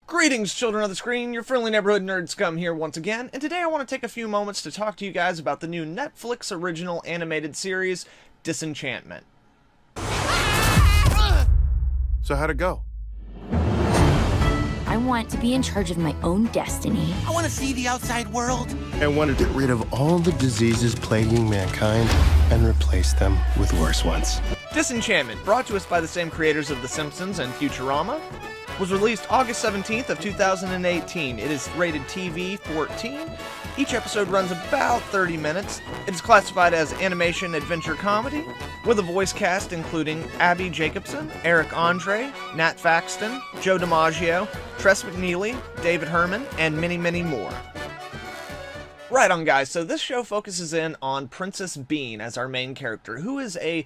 Greetings, children of the screen, your friendly neighborhood nerd scum here once again, and today I want to take a few moments to talk to you guys about the new Netflix original animated series, Disenchantment. So how'd it go? I want to be in charge of my own destiny. I want to see the outside world. I want to get rid of all the diseases plaguing mankind and replace them with worse ones. Disenchantment, brought to us by the same creators of The Simpsons and Futurama, was released August 17th of 2018. It is rated TV 14. Each episode runs about 30 minutes. It is classified as animation adventure comedy, with a voice cast including Abby Jacobson, Eric Andre, Nat Faxton, Joe DiMaggio, Tress McNeely, David Herman, and many, many more. Right on, guys, so this show focuses in on Princess Bean as our main character, who is a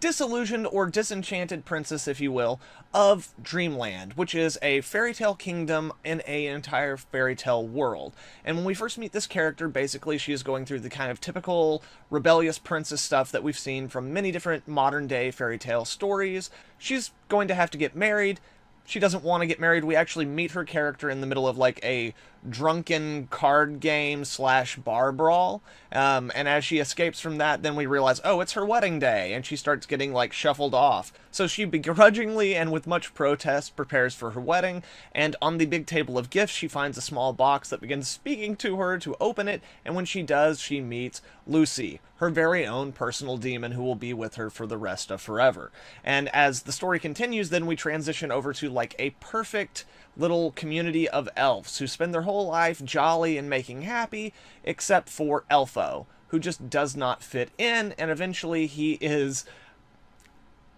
disillusioned or disenchanted princess, if you will, of Dreamland, which is a fairy tale kingdom in an entire fairy tale world. And when we first meet this character, basically she is going through the kind of typical rebellious princess stuff that we've seen from many different modern day fairy tale stories. She's going to have to get married. She doesn't want to get married. We actually meet her character in the middle of like a drunken card game / bar brawl. And as she escapes from that, then we realize, oh, it's her wedding day. And she starts getting like shuffled off. So she begrudgingly and with much protest prepares for her wedding. And on the big table of gifts, she finds a small box that begins speaking to her to open it. And when she does, she meets Lucy, her very own personal demon who will be with her for the rest of forever. And as the story continues, then we transition over to like a perfect little community of elves who spend their whole life jolly and making happy, except for Elfo, who just does not fit in, and eventually he is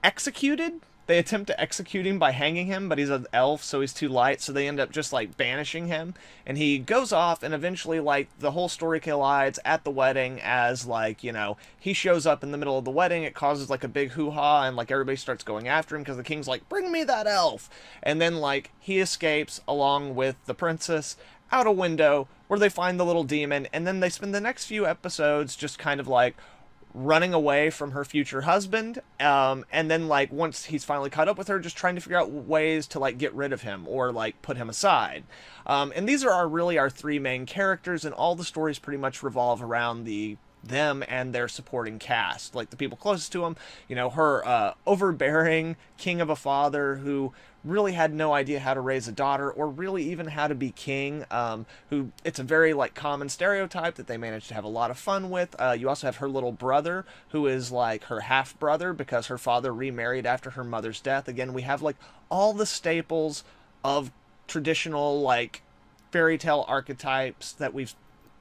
executed. They attempt to execute him by hanging him, but he's an elf, so he's too light, so they end up just, like, banishing him. And he goes off, and eventually, like, the whole story collides at the wedding as, like, you know, he shows up in the middle of the wedding. It causes, like, a big hoo-ha, and, like, everybody starts going after him because the king's like, bring me that elf! And then, like, he escapes along with the princess out a window where they find the little demon, and then they spend the next few episodes just kind of, like, running away from her future husband, and then, like, once he's finally caught up with her, just trying to figure out ways to, like, get rid of him or, like, put him aside. And these are really our three main characters, and all the stories pretty much revolve around them and their supporting cast, like the people closest to him. You know, her overbearing king of a father who really had no idea how to raise a daughter or really even how to be king, who it's a very like common stereotype that they managed to have a lot of fun with. You also have her little brother who is like her half brother because her father remarried after her mother's death. Again, we have like all the staples of traditional like fairy tale archetypes that we've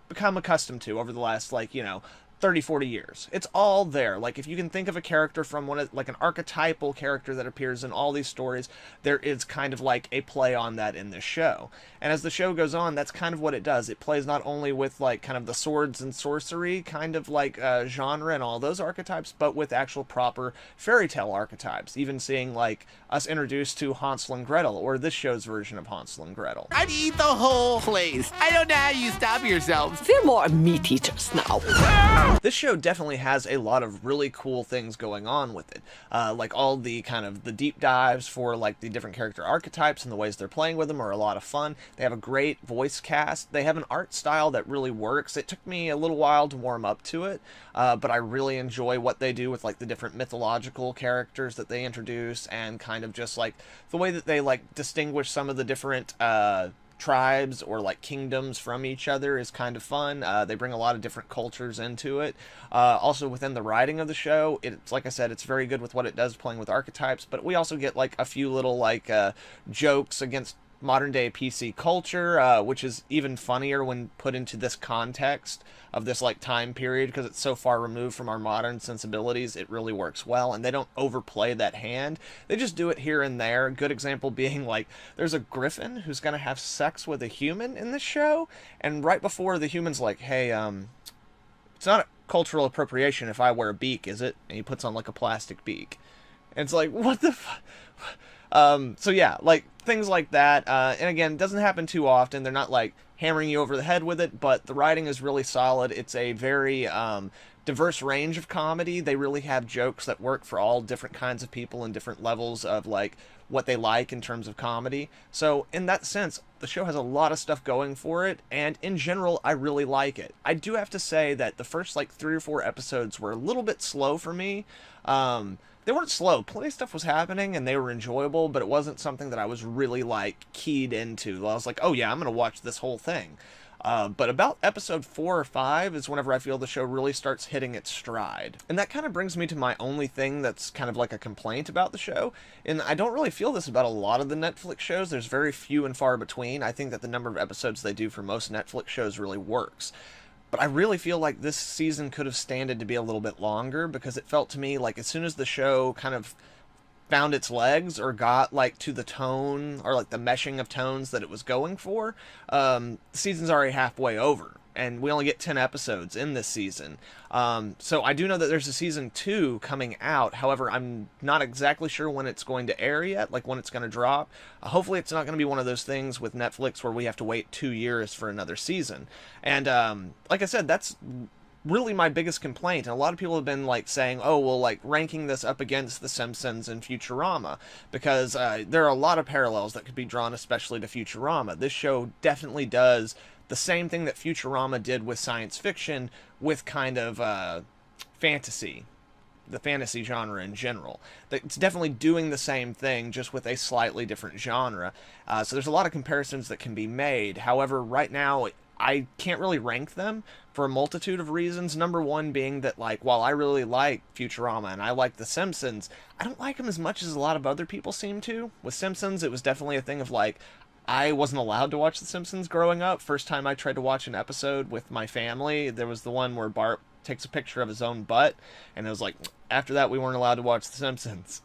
become accustomed to over the last, like, you know, 30, 40 years. It's all there. Like, if you can think of a character from one of, like, an archetypal character that appears in all these stories, there is kind of like a play on that in this show. And as the show goes on, that's kind of what it does. It plays not only with, like, kind of the swords and sorcery kind of, like, genre and all those archetypes, but with actual proper fairy tale archetypes. Even seeing, like, us introduced to Hansel and Gretel, or this show's version of Hansel and Gretel. I'd eat the whole place. I don't know how you stop yourselves. We're more meat eaters now. This show definitely has a lot of really cool things going on with it. Like all the kind of the deep dives for like the different character archetypes and the ways they're playing with them are a lot of fun. They have a great voice cast. They have an art style that really works. It took me a little while to warm up to it, but I really enjoy what they do with like the different mythological characters that they introduce and kind of just like the way that they like distinguish some of the different tribes or like kingdoms from each other is kind of fun. They bring a lot of different cultures into it. Also within the writing of the show, it's like I said, it's very good with what it does playing with archetypes, but we also get like a few little like jokes against modern day PC culture, which is even funnier when put into this context of this like time period, because it's so far removed from our modern sensibilities. It really works well, and they don't overplay that hand. They just do it here and there. A good example being like there's a griffin who's gonna have sex with a human in the show, and right before the human's like, hey, it's not a cultural appropriation if I wear a beak, is it? And he puts on like a plastic beak. And it's like, what the so yeah, like things like that. And again, it doesn't happen too often. They're not like hammering you over the head with it, but the writing is really solid. It's a very diverse range of comedy. They really have jokes that work for all different kinds of people and different levels of like what they like in terms of comedy. So in that sense, the show has a lot of stuff going for it, and in general, I really like it. I do have to say that the first like 3 or 4 episodes were a little bit slow for me. They weren't slow. Plenty of stuff was happening and they were enjoyable, but it wasn't something that I was really like keyed into. I was like, oh yeah, I'm going to watch this whole thing. But about episode 4 or 5 is whenever I feel the show really starts hitting its stride. And that kind of brings me to my only thing that's kind of like a complaint about the show. And I don't really feel this about a lot of the Netflix shows. There's very few and far between. I think that the number of episodes they do for most Netflix shows really works. But I really feel like this season could have standed to be a little bit longer, because it felt to me like as soon as the show kind of found its legs or got like to the tone or like the meshing of tones that it was going for, the season's already halfway over. And we only get 10 episodes in this season. So I do know that there's a season 2 coming out. However, I'm not exactly sure when it's going to air yet, like when it's going to drop. Hopefully it's not going to be one of those things with Netflix where we have to wait 2 years for another season. And like I said, that's really my biggest complaint. And a lot of people have been like saying, oh, well, like ranking this up against The Simpsons and Futurama, because there are a lot of parallels that could be drawn, especially to Futurama. This show definitely does the same thing that Futurama did with science fiction, with kind of fantasy, the fantasy genre in general. It's definitely doing the same thing, just with a slightly different genre. So there's a lot of comparisons that can be made. However, right now, I can't really rank them for a multitude of reasons. Number one being that, like, while I really like Futurama and I like The Simpsons, I don't like them as much as a lot of other people seem to. With Simpsons, it was definitely a thing of, like, I wasn't allowed to watch The Simpsons growing up. First time I tried to watch an episode with my family, there was the one where Bart takes a picture of his own butt, and it was like, after that, we weren't allowed to watch The Simpsons.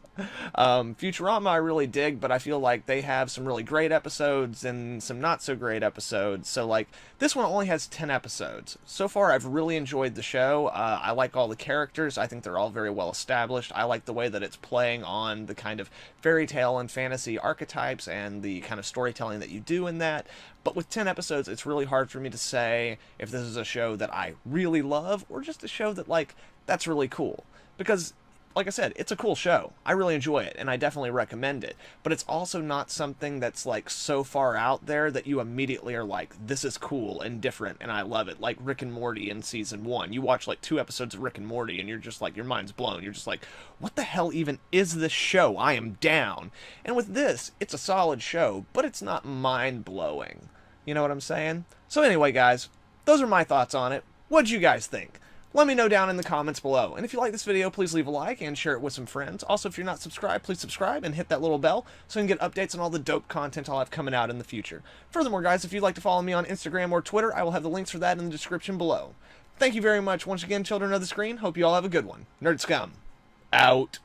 Futurama I really dig, but I feel like they have some really great episodes and some not so great episodes. So like this one only has 10 episodes. So far I've really enjoyed the show. I like all the characters. I think they're all very well established. I like the way that it's playing on the kind of fairy tale and fantasy archetypes and the kind of storytelling that you do in that. But with 10 episodes, it's really hard for me to say if this is a show that I really love or just a show that, like, that's really cool. Because, like I said, it's a cool show. I really enjoy it, and I definitely recommend it. But it's also not something that's, like, so far out there that you immediately are like, this is cool and different, and I love it. Like Rick and Morty in season 1. You watch, like, 2 episodes of Rick and Morty, and you're just like, your mind's blown. You're just like, what the hell even is this show? I am down. And with this, it's a solid show, but it's not mind-blowing. You know what I'm saying? So anyway, guys, those are my thoughts on it. What'd you guys think? Let me know down in the comments below. And if you like this video, please leave a like and share it with some friends. Also, if you're not subscribed, please subscribe and hit that little bell so you can get updates on all the dope content I'll have coming out in the future. Furthermore, guys, if you'd like to follow me on Instagram or Twitter, I will have the links for that in the description below. Thank you very much once again, children of the screen. Hope you all have a good one. Nerd Scum, out.